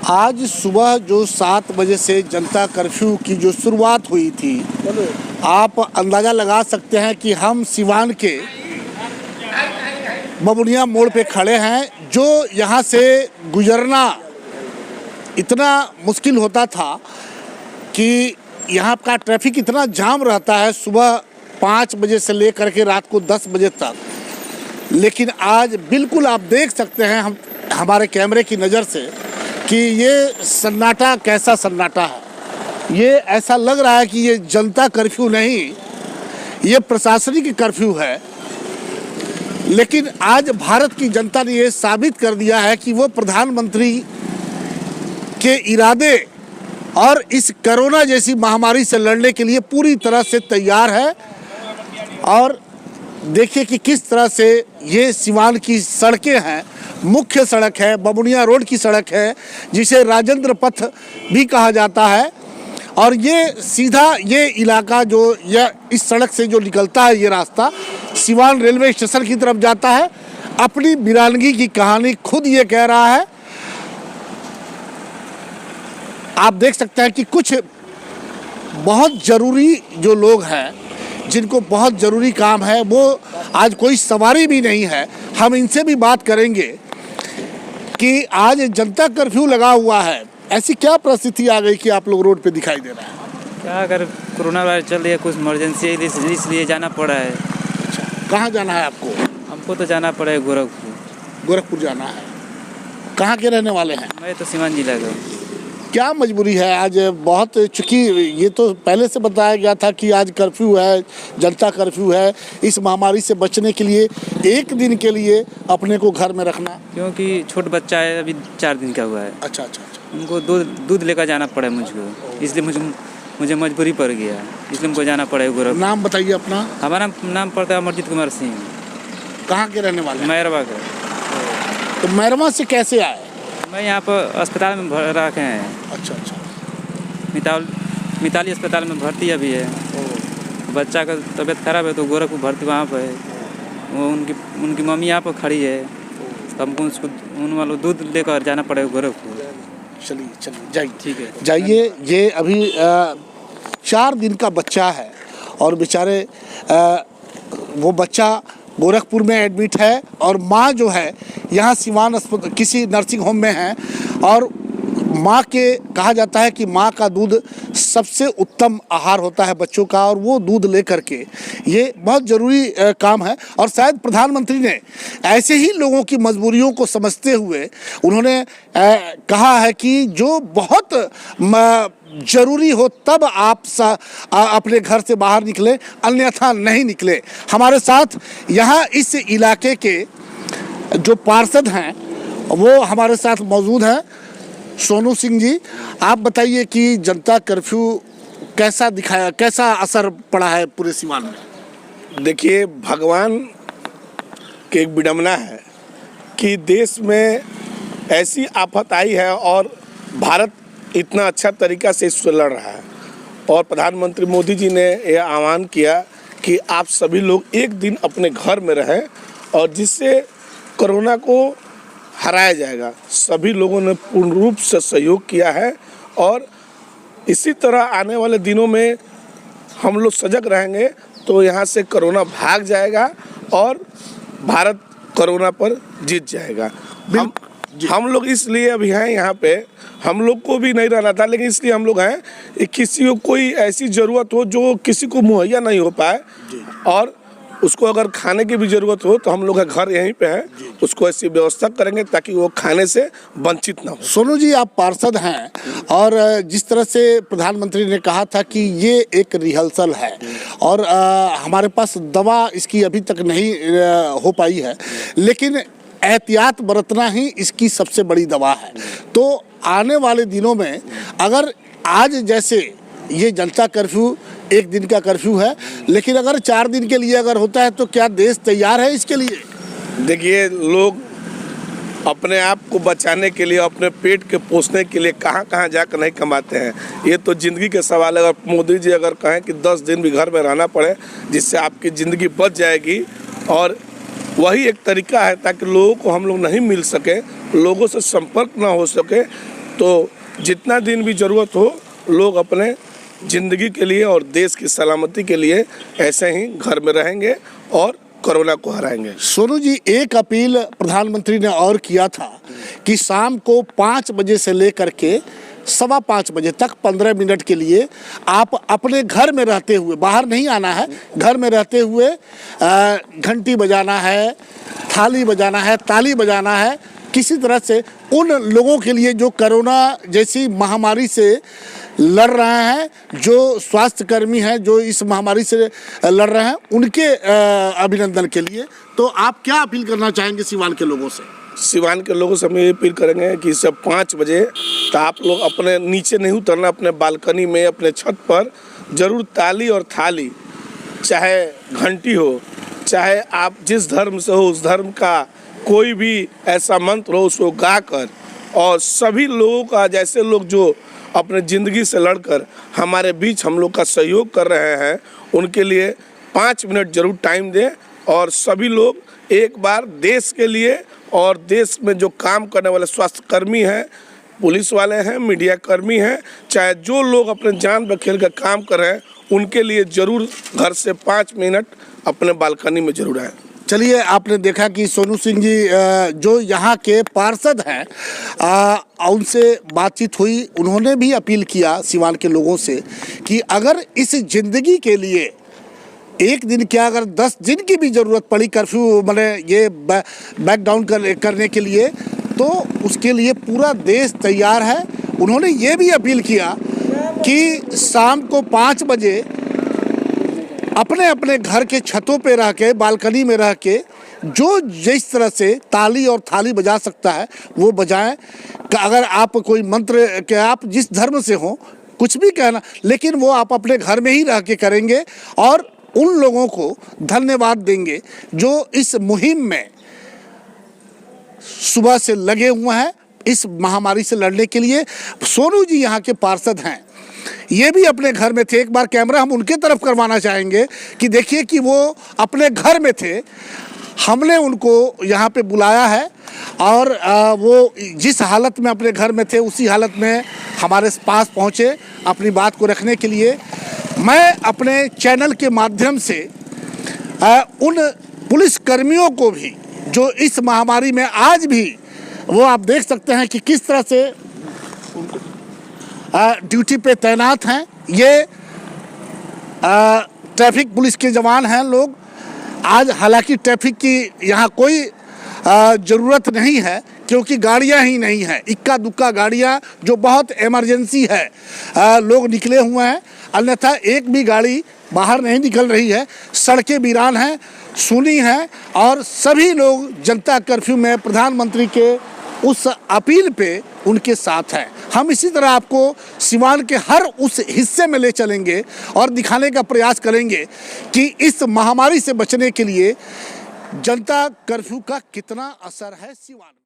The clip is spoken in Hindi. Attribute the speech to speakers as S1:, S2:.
S1: आज सुबह जो 7 बजे से जनता कर्फ्यू की जो शुरुआत हुई थी, आप अंदाज़ा लगा सकते हैं कि हम सिवान के बबुनिया मोड़ पे खड़े हैं। जो यहाँ से गुजरना इतना मुश्किल होता था कि यहाँ का ट्रैफिक इतना जाम रहता है सुबह 5 बजे से लेकर के रात को 10 बजे तक। लेकिन आज बिल्कुल आप देख सकते हैं हमारे कैमरे की नज़र से कि ये सन्नाटा कैसा सन्नाटा है। ये ऐसा लग रहा है कि ये जनता कर्फ्यू नहीं, ये प्रशासनिक कर्फ्यू है। लेकिन आज भारत की जनता ने ये साबित कर दिया है कि वो प्रधानमंत्री के इरादे और इस कोरोना जैसी महामारी से लड़ने के लिए पूरी तरह से तैयार है। और देखिए कि किस तरह से ये सिवान की सड़कें हैं, मुख्य सड़क है, बबुनिया रोड की सड़क है, जिसे राजेंद्र पथ भी कहा जाता है। और ये सीधा ये इलाका जो या इस सड़क से जो निकलता है, ये रास्ता सिवान रेलवे स्टेशन की तरफ जाता है। अपनी वीरानगी की कहानी खुद ये कह रहा है। आप देख सकते हैं कि कुछ बहुत ज़रूरी जो लोग हैं, जिनको बहुत ज़रूरी काम है, वो आज कोई सवारी भी नहीं है। हम इनसे भी बात करेंगे कि आज जनता कर्फ्यू लगा हुआ है, ऐसी क्या परिस्थिति आ गई कि आप लोग रोड पे दिखाई दे रहे हैं?
S2: क्या अगर कोरोना वायरस चल रही है, कुछ इमरजेंसी है, इसलिए जाना पड़ा है।
S1: अच्छा, कहाँ जाना है आपको?
S2: हमको तो जाना पड़ा है गोरखपुर।
S1: गोरखपुर जाना है। कहाँ के रहने वाले हैं?
S2: मैं तो सीवान जिला का।
S1: क्या मजबूरी है आज? बहुत, चूँकि ये तो पहले से बताया गया था कि आज कर्फ्यू है, जनता कर्फ्यू है, इस महामारी से बचने के लिए एक दिन के लिए अपने को घर में रखना।
S2: क्योंकि छोट बच्चा है, अभी 4 दिन का हुआ है।
S1: अच्छा अच्छा अच्छा।
S2: उनको दूध लेकर जाना पड़ा है मुझको, इसलिए मुझे मजबूरी पड़ गया, इसलिए हमको जाना पड़ा है गोरखपुर।
S1: नाम बताइए अपना।
S2: हमारा नाम पड़ता है अमरजीत कुमार सिंह।
S1: कहाँ के रहने वाले?
S2: मैरवा का।
S1: तो मैरवा से कैसे आए?
S2: मैं यहाँ पर अस्पताल में रखे हैं।
S1: अच्छा अच्छा।
S2: मिताली अस्पताल में भर्ती अभी है। बच्चा का तबीयत खराब है तो गोरखपुर भर्ती वहाँ पर है। वो उनकी मम्मी यहाँ पर खड़ी है, तो हमको उसको उन वालों दूध लेकर जाना पड़ेगा गोरखपुर।
S1: चलिए जाइए।
S2: ठीक है,
S1: जाइए। ये अभी 4 दिन का बच्चा है और बेचारे वो बच्चा गोरखपुर में एडमिट है और माँ जो है यहाँ सिवान किसी नर्सिंग होम में है। और माँ के कहा जाता है कि माँ का दूध सबसे उत्तम आहार होता है बच्चों का, और वो दूध लेकर के ये बहुत ज़रूरी काम है। और शायद प्रधानमंत्री ने ऐसे ही लोगों की मजबूरियों को समझते हुए उन्होंने कहा है कि जो बहुत ज़रूरी हो तब आप अपने घर से बाहर निकले, अन्यथा नहीं निकले। हमारे साथ यहाँ इस इलाके के जो पार्षद हैं वो हमारे साथ मौजूद हैं। सोनू सिंह जी, आप बताइए कि जनता कर्फ्यू कैसा दिखाया, कैसा असर पड़ा है पूरे सिवान में?
S3: देखिए, भगवान की एक विडंबना है कि देश में ऐसी आफत आई है और भारत इतना अच्छा तरीका से इससे लड़ रहा है। और प्रधानमंत्री मोदी जी ने यह आह्वान किया कि आप सभी लोग एक दिन अपने घर में रहें और जिससे कोरोना को हराया जाएगा। सभी लोगों ने पूर्ण रूप से सहयोग किया है और इसी तरह आने वाले दिनों में हम लोग सजग रहेंगे तो यहाँ से कोरोना भाग जाएगा और भारत कोरोना पर जीत जाएगा। हम लोग इसलिए अभी हैं यहाँ पे, हम लोग को भी नहीं रहना था, लेकिन इसलिए हम लोग हैं किसी को कोई ऐसी ज़रूरत हो जो किसी को मुहैया नहीं हो पाए और उसको अगर खाने की भी ज़रूरत हो तो हम लोग का घर यहीं पे है, उसको ऐसी व्यवस्था करेंगे ताकि वो खाने से वंचित ना हो।
S1: सोनू जी, आप पार्षद हैं और जिस तरह से प्रधानमंत्री ने कहा था कि ये एक रिहर्सल है और हमारे पास दवा इसकी अभी तक नहीं हो पाई है, लेकिन एहतियात बरतना ही इसकी सबसे बड़ी दवा है। तो आने वाले दिनों में अगर आज जैसे ये जनता कर्फ्यू एक दिन का कर्फ्यू है, लेकिन अगर 4 दिन के लिए अगर होता है तो क्या देश तैयार है इसके लिए?
S3: देखिए, लोग अपने आप को बचाने के लिए, अपने पेट के पोषने के लिए कहाँ कहाँ जाकर नहीं कमाते हैं। ये तो ज़िंदगी के सवाल है। अगर मोदी जी अगर कहें कि 10 दिन भी घर में रहना पड़े जिससे आपकी ज़िंदगी बच जाएगी, और वही एक तरीका है ताकि लोगों को हम लोग नहीं मिल सके, लोगों से संपर्क ना हो सके, तो जितना दिन भी ज़रूरत हो लोग अपने ज़िंदगी के लिए और देश की सलामती के लिए ऐसे ही घर में रहेंगे और कोरोना को हराएंगे।
S1: सोनू जी, एक अपील प्रधानमंत्री ने और किया था कि शाम को 5 बजे से लेकर के 5:15 बजे तक 15 मिनट के लिए आप अपने घर में रहते हुए, बाहर नहीं आना है, घर में रहते हुए घंटी बजाना है, थाली बजाना है, ताली बजाना है, किसी तरह से उन लोगों के लिए जो कोरोना जैसी महामारी से लड़ रहे हैं, जो स्वास्थ्य कर्मी हैं जो इस महामारी से लड़ रहे हैं, उनके अभिनंदन के लिए। तो आप क्या अपील करना चाहेंगे सीवान के लोगों से?
S3: सिवान के लोगों से हम ये अपील करेंगे कि सब 5 बजे तो आप लोग अपने नीचे नहीं उतरना, अपने बालकनी में, अपने छत पर ज़रूर ताली और थाली, चाहे घंटी हो, चाहे आप जिस धर्म से हो उस धर्म का कोई भी ऐसा मंत्र हो उसको गाकर, और सभी लोगों का, जैसे लोग जो अपने ज़िंदगी से लड़कर हमारे बीच हम लोग का सहयोग कर रहे हैं, उनके लिए 5 मिनट ज़रूर टाइम दें। और सभी लोग एक बार देश के लिए और देश में जो काम करने वाले स्वास्थ्य कर्मी हैं, पुलिस वाले हैं, मीडिया कर्मी हैं, चाहे जो लोग अपने जान पर खेल कर काम कर रहे हैं, उनके लिए ज़रूर घर से 5 मिनट अपने बालकनी में ज़रूर आए।
S1: चलिए, आपने देखा कि सोनू सिंह जी जो यहाँ के पार्षद हैं, उनसे बातचीत हुई। उन्होंने भी अपील किया सीवान के लोगों से कि अगर इस ज़िंदगी के लिए एक दिन क्या, अगर 10 दिन की भी ज़रूरत पड़ी कर्फ्यू मैंने ये बैक डाउन करने के लिए, तो उसके लिए पूरा देश तैयार है। उन्होंने ये भी अपील किया कि शाम को 5 बजे अपने अपने घर के छतों पे रह के, बालकनी में रह के, जो जिस तरह से ताली और थाली बजा सकता है वो बजाएं। अगर आप कोई मंत्र के, आप जिस धर्म से हो, कुछ भी कहना, लेकिन वो आप अपने घर में ही रह के करेंगे और उन लोगों को धन्यवाद देंगे जो इस मुहिम में सुबह से लगे हुए हैं इस महामारी से लड़ने के लिए। सोनू जी यहाँ के पार्षद हैं, ये भी अपने घर में थे। एक बार कैमरा हम उनके तरफ करवाना चाहेंगे कि देखिए कि वो अपने घर में थे, हमने उनको यहाँ पे बुलाया है और वो जिस हालत में अपने घर में थे उसी हालत में हमारे पास पहुँचे अपनी बात को रखने के लिए। मैं अपने चैनल के माध्यम से उन पुलिस कर्मियों को भी जो इस महामारी में आज भी, वो आप देख सकते हैं कि किस तरह से ड्यूटी पे तैनात हैं। ये ट्रैफिक पुलिस के जवान हैं लोग। आज हालांकि ट्रैफिक की यहाँ कोई ज़रूरत नहीं है क्योंकि गाड़ियाँ ही नहीं हैं, इक्का दुक्का गाड़ियाँ जो बहुत इमरजेंसी है लोग निकले हुए हैं, अन्यथा एक भी गाड़ी बाहर नहीं निकल रही है। सड़कें वीरान हैं, सुनी हैं और सभी लोग जनता कर्फ्यू में प्रधानमंत्री के उस अपील पे उनके साथ हैं। हम इसी तरह आपको सीवान के हर उस हिस्से में ले चलेंगे और दिखाने का प्रयास करेंगे कि इस महामारी से बचने के लिए जनता कर्फ्यू का कितना असर है सीवान में।